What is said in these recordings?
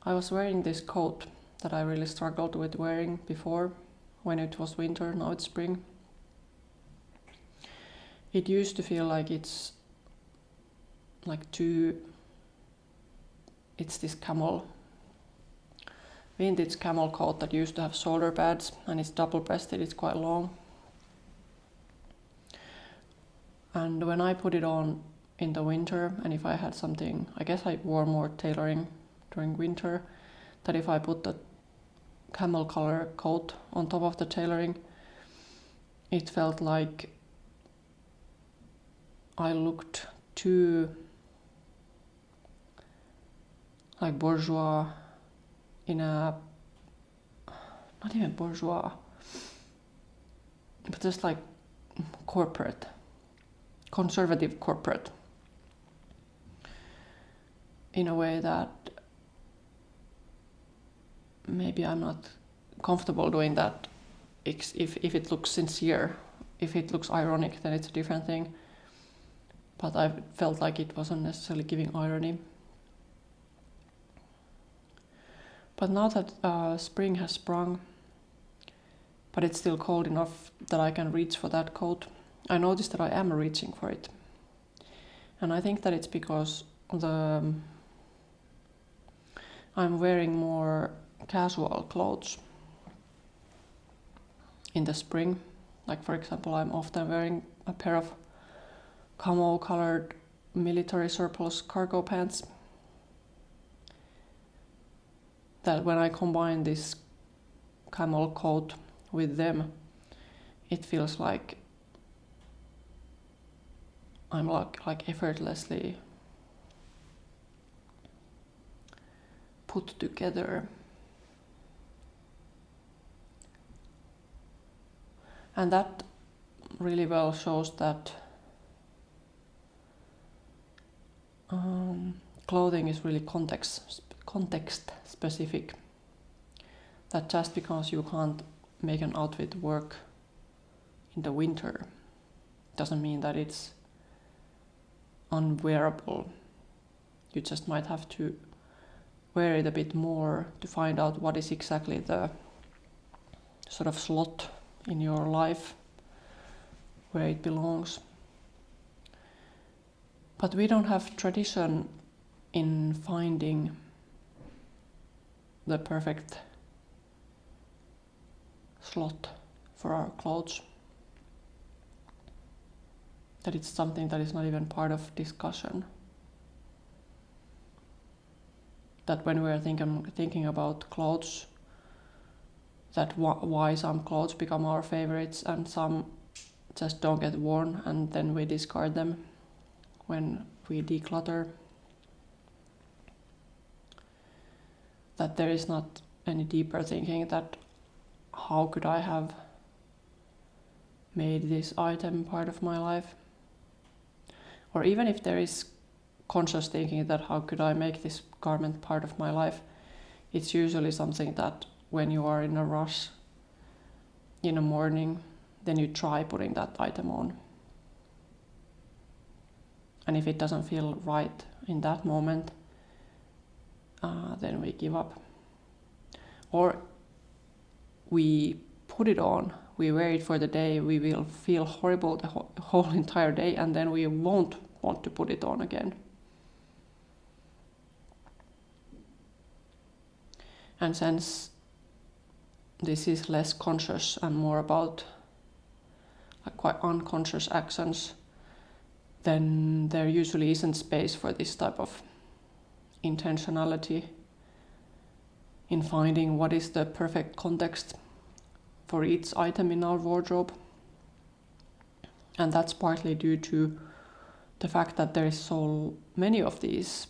I was wearing this coat that I really struggled with wearing before when it was winter, now it's spring. It used to feel like it's this vintage camel coat that used to have shoulder pads, and it's double breasted, it's quite long. And when I put it on in the winter, and if I had something, I guess I wore more tailoring during winter, that if I put the camel color coat on top of the tailoring, it felt like I looked too like bourgeois not even bourgeois, but just like conservative corporate, in a way that maybe I'm not comfortable doing that. If it looks sincere, if it looks ironic, then it's a different thing. But I felt like it wasn't necessarily giving irony. But now that spring has sprung, but it's still cold enough that I can reach for that coat, I noticed that I am reaching for it. And I think that it's because I'm wearing more casual clothes in the spring. Like, for example, I'm often wearing a pair of camo colored military surplus cargo pants. That when I combine this camel coat with them, it feels like I'm like effortlessly put together. And that really well shows that clothing is really context specific. That just because you can't make an outfit work in the winter doesn't mean that it's unwearable. You just might have to wear it a bit more to find out what is exactly the sort of slot in your life where it belongs. But we don't have tradition in finding the perfect slot for our clothes. That it's something that is not even part of discussion. That when we're thinking about clothes, that why some clothes become our favorites and some just don't get worn, and then we discard them when we declutter. That there is not any deeper thinking that how could I have made this item part of my life? Or even if there is conscious thinking that how could I make this garment part of my life, it's usually something that when you are in a rush in the morning, then you try putting that item on. And if it doesn't feel right in that moment, then we give up. Or we put it on, we wear it for the day, we will feel horrible the whole entire day, and then we won't want to put it on again. And since this is less conscious and more about quite unconscious actions, then there usually isn't space for this type of intentionality in finding what is the perfect context for each item in our wardrobe. And that's partly due to the fact that there is so many of these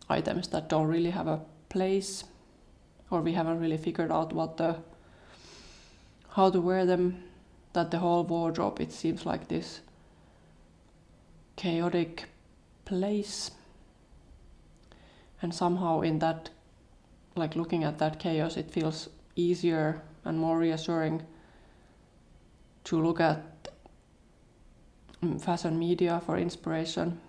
items that don't really have a place, or we haven't really figured out how to wear them, that the whole wardrobe, it seems like this chaotic place. And somehow in that, like looking at that chaos, it feels easier and more reassuring to look at fashion media for inspiration,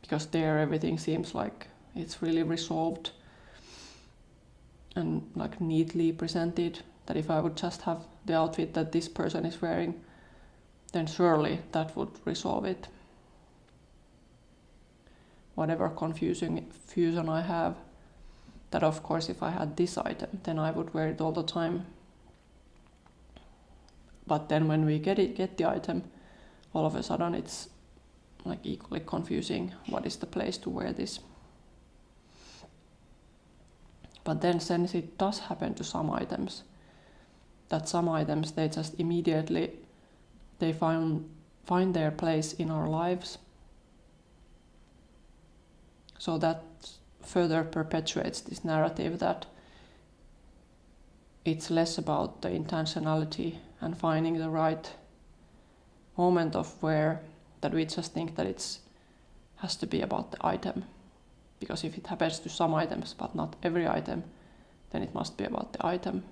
because there everything seems like it's really resolved and like neatly presented, that if I would just have the outfit that this person is wearing, then surely that would resolve it. Whatever confusion I have, that of course if I had this item, then I would wear it all the time. But then when we get the item, all of a sudden it's like equally confusing what is the place to wear this. But then since it does happen to some items, that some items they just immediately they find their place in our lives. So that further perpetuates this narrative that it's less about the intentionality and finding the right moment of wear, that we just think that it has to be about the item. Because if it happens to some items but not every item, then it must be about the item.